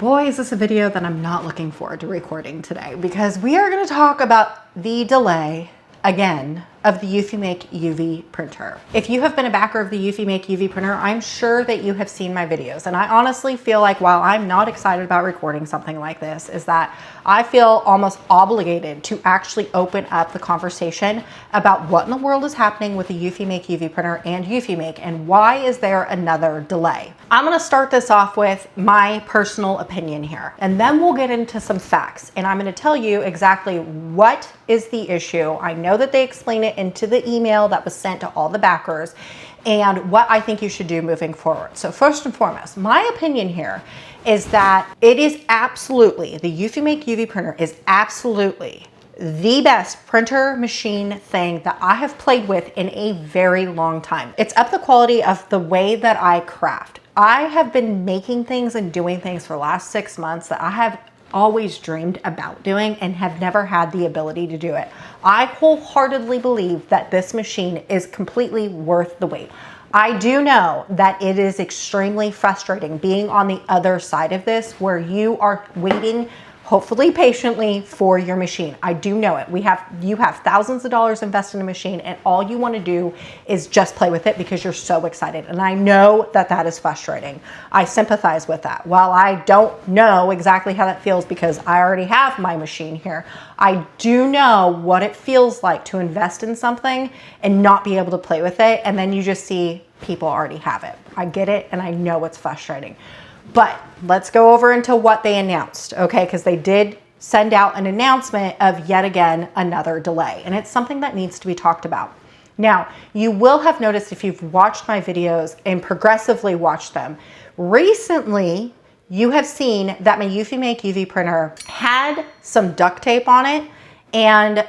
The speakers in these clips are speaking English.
Boy, is this a video that I'm not looking forward to recording today, because we are going to talk about the delay again of the EufyMake UV printer. If you have been a backer of the EufyMake UV printer, I'm sure that you have seen my videos. And I honestly feel like while I'm not excited about recording something like this, is that I feel almost obligated to actually open up the conversation about what in the world is happening with the EufyMake UV printer and EufyMake, and why is there another delay. I'm gonna start this off with my personal opinion here, and then we'll get into some facts. And I'm gonna tell you exactly what is the issue. I know that they explain it into the email that was sent to all the backers, and what I think you should do moving forward. So first and foremost, my opinion here is that it is absolutely, the EufyMake UV printer is absolutely the best printer machine thing that I have played with in a very long time. It's up the quality of the way that I craft. I have been making things and doing things for the last 6 months that I have always dreamed about doing and have never had the ability to do it. I wholeheartedly believe that this machine is completely worth the wait. I do know that it is extremely frustrating being on the other side of this, where you are waiting, hopefully patiently, for your machine. I do know it. You have thousands of dollars invested in a machine, and all you want to do is just play with it because you're so excited. And I know that that is frustrating. I sympathize with that. While I don't know exactly how that feels because I already have my machine here, I do know what it feels like to invest in something and not be able to play with it, and then you just see people already have it. I get it, and I know it's frustrating. But let's go over into what they announced, okay? Because they did send out an announcement of yet again another delay, and it's something that needs to be talked about. Now, you will have noticed if you've watched my videos and progressively watched them, recently you have seen that my EufyMake UV printer had some duct tape on it, and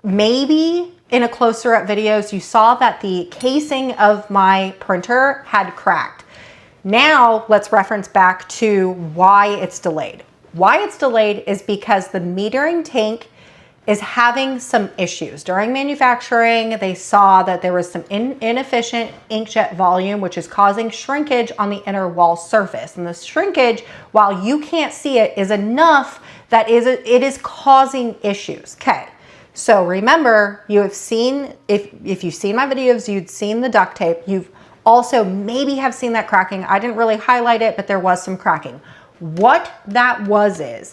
maybe in a closer up videos you saw that the casing of my printer had cracked. Now let's reference back to why it's delayed. Why it's delayed is because the metering tank is having some issues. During manufacturing, they saw that there was some inefficient inkjet volume, which is causing shrinkage on the inner wall surface. And the shrinkage, while you can't see it, is enough that it is causing issues. Okay, so remember, you have seen, if you've seen my videos, you'd seen the duct tape. You've also maybe have seen that cracking. I didn't really highlight it, but there was some cracking. What that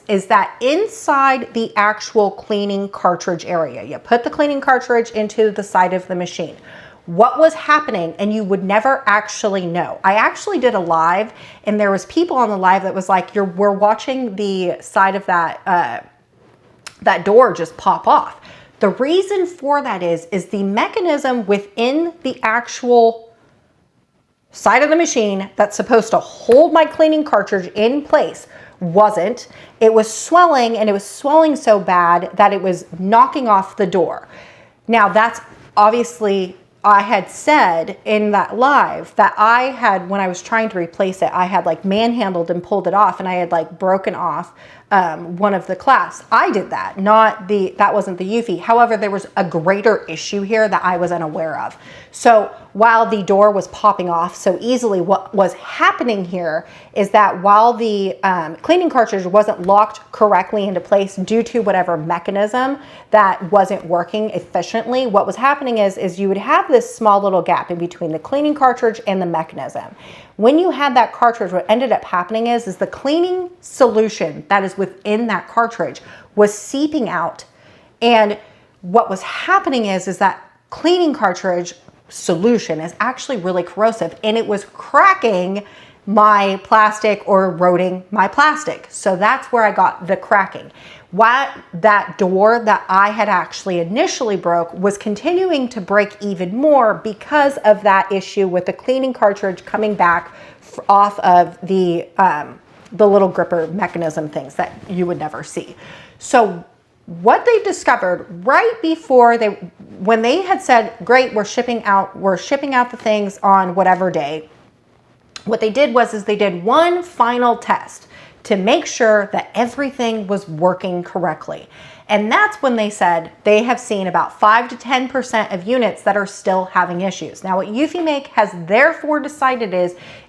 is that inside the actual cleaning cartridge area, you put the cleaning cartridge into the side of the machine. What was happening, and you would never actually know. I actually did a live, and there was people on the live that was like, we're watching the side of that door just pop off. The reason for that is the mechanism within the actual side of the machine that's supposed to hold my cleaning cartridge in place wasn't. It was swelling, and it was swelling so bad that it was knocking off the door. Now that's obviously, I had said in that live that I had, when I was trying to replace it, I had like manhandled and pulled it off, and I had like broken off one of the clasps. I did that, that wasn't the Eufy. However, there was a greater issue here that I was unaware of. So while the door was popping off so easily, what was happening here is that while the cleaning cartridge wasn't locked correctly into place due to whatever mechanism that wasn't working efficiently, what was happening is you would have this small little gap in between the cleaning cartridge and the mechanism. When you had that cartridge, what ended up happening is the cleaning solution that is within that cartridge was seeping out. And what was happening is that cleaning cartridge solution is actually really corrosive, and it was cracking my plastic or eroding my plastic. So that's where I got the cracking. What that door that I had actually initially broke was continuing to break even more because of that issue with the cleaning cartridge coming back off of the little gripper mechanism things that you would never see. So what they discovered right before when they had said, great, we're shipping out the things on whatever day, what they did was they did one final test to make sure that everything was working correctly. And that's when they said they have seen about 5 to 10% of units that are still having issues. Now, what EufyMake has therefore decided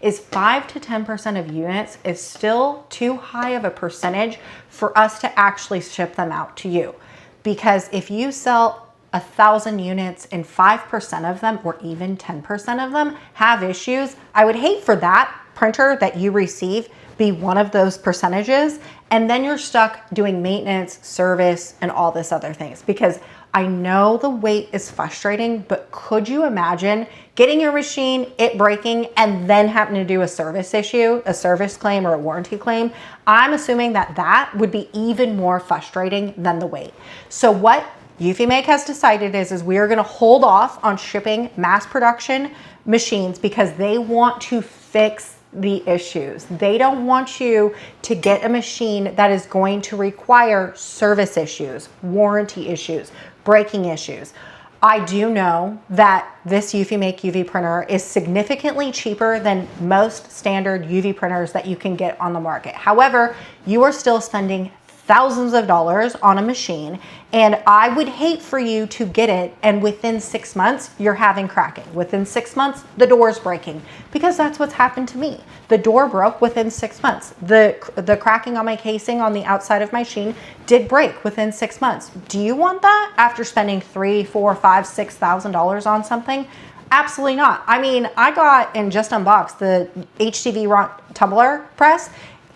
is 5 to 10% of units is still too high of a percentage for us to actually ship them out to you. Because if you sell 1,000 units and 5% of them, or even 10% of them have issues, I would hate for that printer that you receive be one of those percentages, and then you're stuck doing maintenance, service, and all this other things. Because I know the wait is frustrating, but could you imagine getting your machine, it breaking, and then having to do a service issue, a service claim or a warranty claim? I'm assuming that that would be even more frustrating than the wait. So what EufyMake has decided is we are gonna hold off on shipping mass production machines because they want to fix the issues. They don't want you to get a machine that is going to require service issues, warranty issues, breaking issues. I do know that this EufyMake UV printer is significantly cheaper than most standard UV printers that you can get on the market. However, you are still spending thousands of dollars on a machine, and I would hate for you to get it and within 6 months you're having cracking. Within 6 months the door's breaking, because that's what's happened to me. The door broke within 6 months. The cracking on my casing on the outside of my machine did break within 6 months. Do you want that after spending $3,000, $4,000, $5,000, $6,000 on something? Absolutely not. I mean, I got and just unboxed the HTV tumbler press.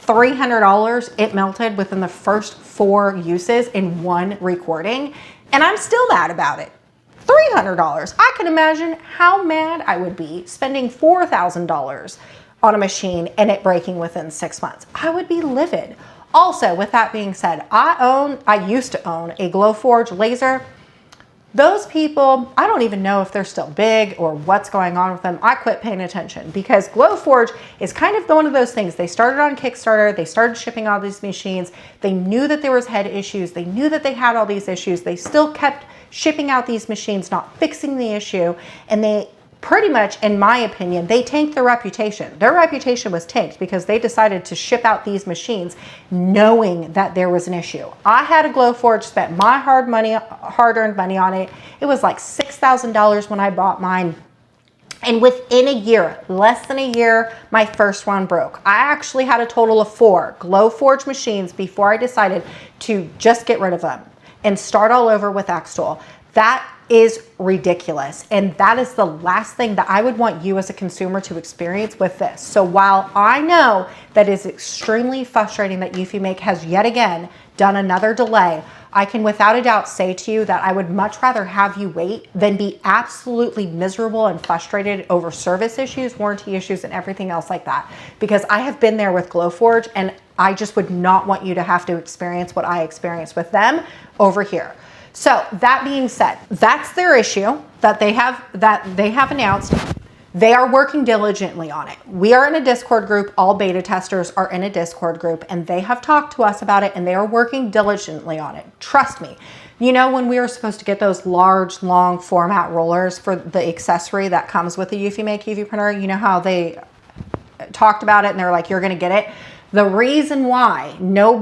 $300, it melted within the first 4 uses in one recording, and I'm still mad about it. $300. I can imagine how mad I would be spending $4,000 on a machine and it breaking within 6 months. I would be livid. Also, with that being said, I used to own a Glowforge laser. Those people, I don't even know if they're still big or what's going on with them. I quit paying attention because Glowforge is kind of one of those things. They started on Kickstarter. They started shipping all these machines. They knew that there was head issues. They knew that they had all these issues. They still kept shipping out these machines, not fixing the issue. And they pretty much, in my opinion, they tanked their reputation. Their reputation was tanked because they decided to ship out these machines knowing that there was an issue. I had a Glowforge, spent my hard-earned money on it. It was like $6,000 when I bought mine. And within a year, less than a year, my first one broke. I actually had a total of 4 Glowforge machines before I decided to just get rid of them and start all over with xTool. That is ridiculous. And that is the last thing that I would want you as a consumer to experience with this. So while I know that is extremely frustrating that EufyMake has yet again done another delay, I can without a doubt say to you that I would much rather have you wait than be absolutely miserable and frustrated over service issues, warranty issues, and everything else like that. Because I have been there with Glowforge, and I just would not want you to have to experience what I experienced with them over here. So that being said, that's their issue that they have announced. They are working diligently on it. We are in a Discord group. All beta testers are in a Discord group, and they have talked to us about it, and they are working diligently on it. Trust me. You know, when we were supposed to get those large, long format rollers for the accessory that comes with the EufyMake UV printer, you know how they talked about it and they're like, you're going to get it? The reason why no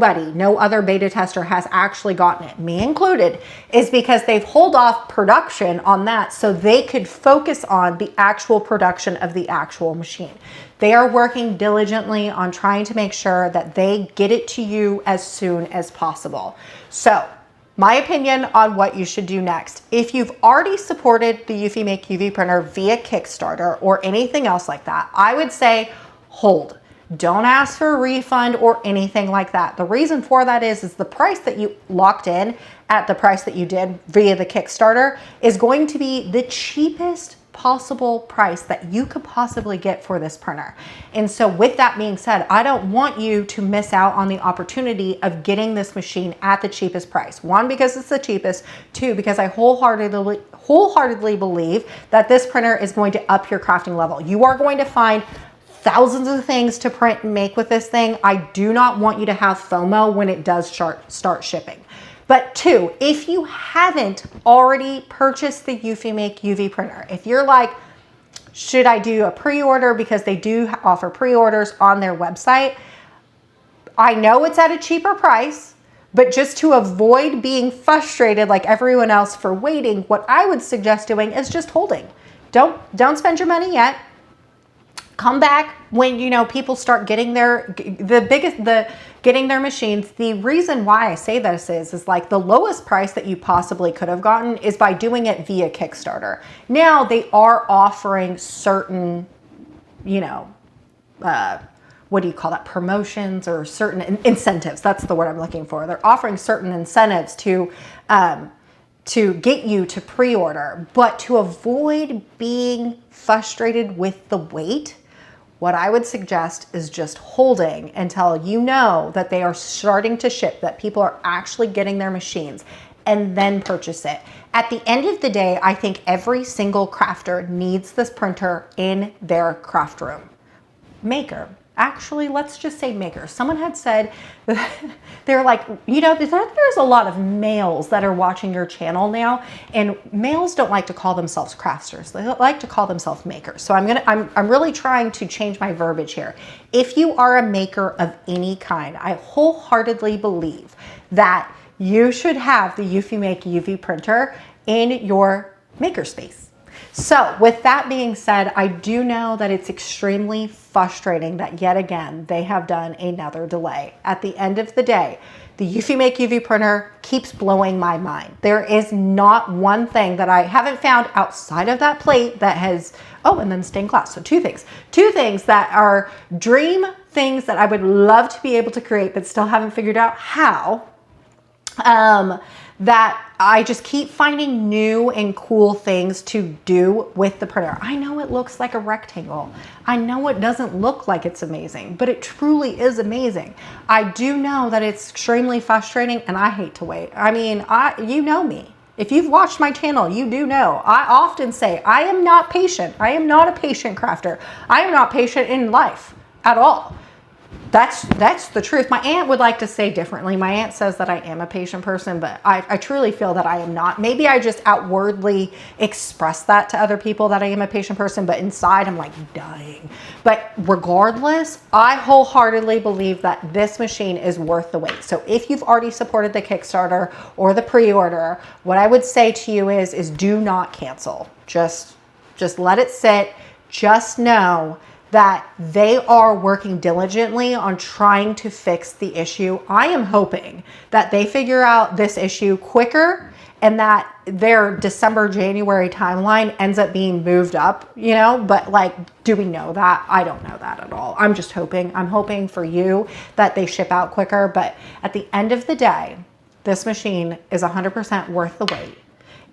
other beta tester has actually gotten it, me included, is because they've held off production on that so they could focus on the actual production of the actual machine. They are working diligently on trying to make sure that they get it to you as soon as possible. So, my opinion on what you should do next. If you've already supported the EufyMake UV printer via Kickstarter or anything else like that, I would say hold. Don't ask for a refund or anything like that. The reason for that is the price that you locked in at the price that you did via the Kickstarter is going to be the cheapest possible price that you could possibly get for this printer. And so with that being said, I don't want you to miss out on the opportunity of getting this machine at the cheapest price. 1, because it's the cheapest. 2, because I wholeheartedly believe that this printer is going to up your crafting level. You are going to find thousands of things to print and make with this thing. I do not want you to have FOMO when it does start shipping. But 2, if you haven't already purchased the EufyMake UV printer, if you're like, should I do a pre-order, because they do offer pre-orders on their website, I know it's at a cheaper price, but just to avoid being frustrated like everyone else for waiting, what I would suggest doing is just holding. Don't spend your money yet. Come back when, you know, people start getting getting their machines. The reason why I say this is like the lowest price that you possibly could have gotten is by doing it via Kickstarter. Now they are offering certain, you know, what do you call that? Promotions or certain incentives. That's the word I'm looking for. They're offering certain incentives to get you to pre-order, but to avoid being frustrated with the wait, what I would suggest is just holding until you know that they are starting to ship, that people are actually getting their machines, and then purchase it. At the end of the day, I think every single crafter needs this printer in their craft room. Maker. Actually, let's just say maker. Someone had said, they're like, you know, there's a lot of males that are watching your channel now, and males don't like to call themselves crafters. They like to call themselves makers. So I'm really trying to change my verbiage here. If you are a maker of any kind, I wholeheartedly believe that you should have the EufyMake UV printer in your makerspace. So with that being said, I do know that it's extremely frustrating that yet again, they have done another delay. At the end of the day, the EufyMake UV printer keeps blowing my mind. There is not one thing that I haven't found outside of that plate that has, oh, and then stained glass. So two things that are dream things that I would love to be able to create, but still haven't figured out how. That I just keep finding new and cool things to do with the printer. I know it looks like a rectangle. I know it doesn't look like it's amazing, but it truly is amazing. I do know that it's extremely frustrating and I hate to wait. I mean, you know me. If you've watched my channel, you do know. I often say, I am not patient. I am not a patient crafter. I am not patient in life at all. That's the truth. My aunt would like to say differently. My aunt says that I am a patient person, but I truly feel that I am not. Maybe I just outwardly express that to other people that I am a patient person, but inside I'm like dying. But regardless, I wholeheartedly believe that this machine is worth the wait. So if you've already supported the Kickstarter or the pre-order, what I would say to you is do not cancel. Just let it sit. Just know that they are working diligently on trying to fix the issue. I am hoping that they figure out this issue quicker and that their December, January timeline ends up being moved up, you know, but like, do we know that? I don't know that at all. I'm just hoping. I'm hoping for you that they ship out quicker, but at the end of the day, this machine is 100% worth the wait.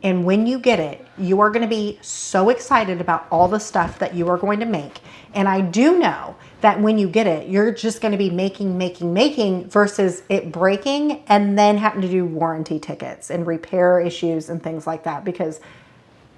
And when you get it, you are going to be so excited about all the stuff that you are going to make. And I do know that when you get it, you're just going to be making versus it breaking and then having to do warranty tickets and repair issues and things like that, because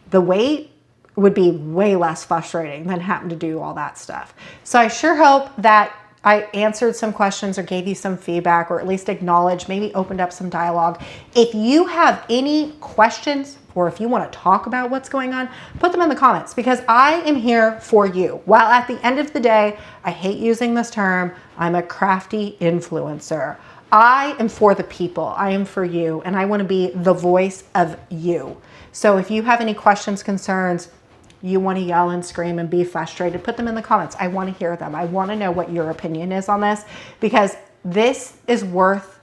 the wait would be way less frustrating than having to do all that stuff. So I sure hope that I answered some questions or gave you some feedback, or at least acknowledged, maybe opened up some dialogue. If you have any questions or if you want to talk about what's going on, put them in the comments, because I am here for you. While at the end of the day, I hate using this term, I'm a crafty influencer. I am for the people. I am for you, and I want to be the voice of you. So if you have any questions, concerns, you want to yell and scream and be frustrated, put them in the comments. I want to hear them. I want to know what your opinion is on this, because this is worth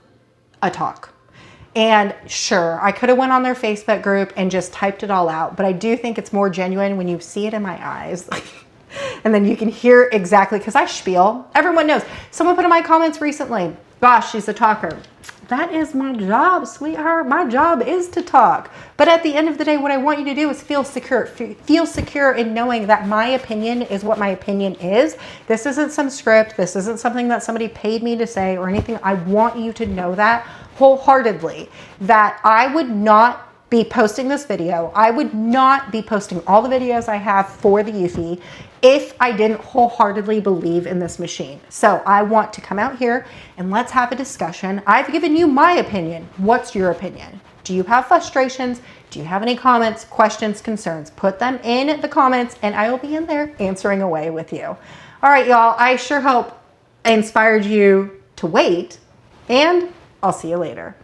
a talk. And sure, I could have went on their Facebook group and just typed it all out, but I do think it's more genuine when you see it in my eyes. And then you can hear exactly, because I spiel. Everyone knows. Someone put in my comments recently, gosh, she's a talker. That is my job, sweetheart. My job is to talk. But at the end of the day, what I want you to do is feel secure. Feel secure in knowing that my opinion is what my opinion is. This isn't some script. This isn't something that somebody paid me to say or anything. I want you to know that wholeheartedly, that I would not be posting this video. I would not be posting all the videos I have for the Eufy if I didn't wholeheartedly believe in this machine. So I want to come out here and let's have a discussion. I've given you my opinion. What's your opinion? Do you have frustrations? Do you have any comments, questions, concerns? Put them in the comments and I will be in there answering away with you. All right, y'all, I sure hope I inspired you to wait, and I'll see you later.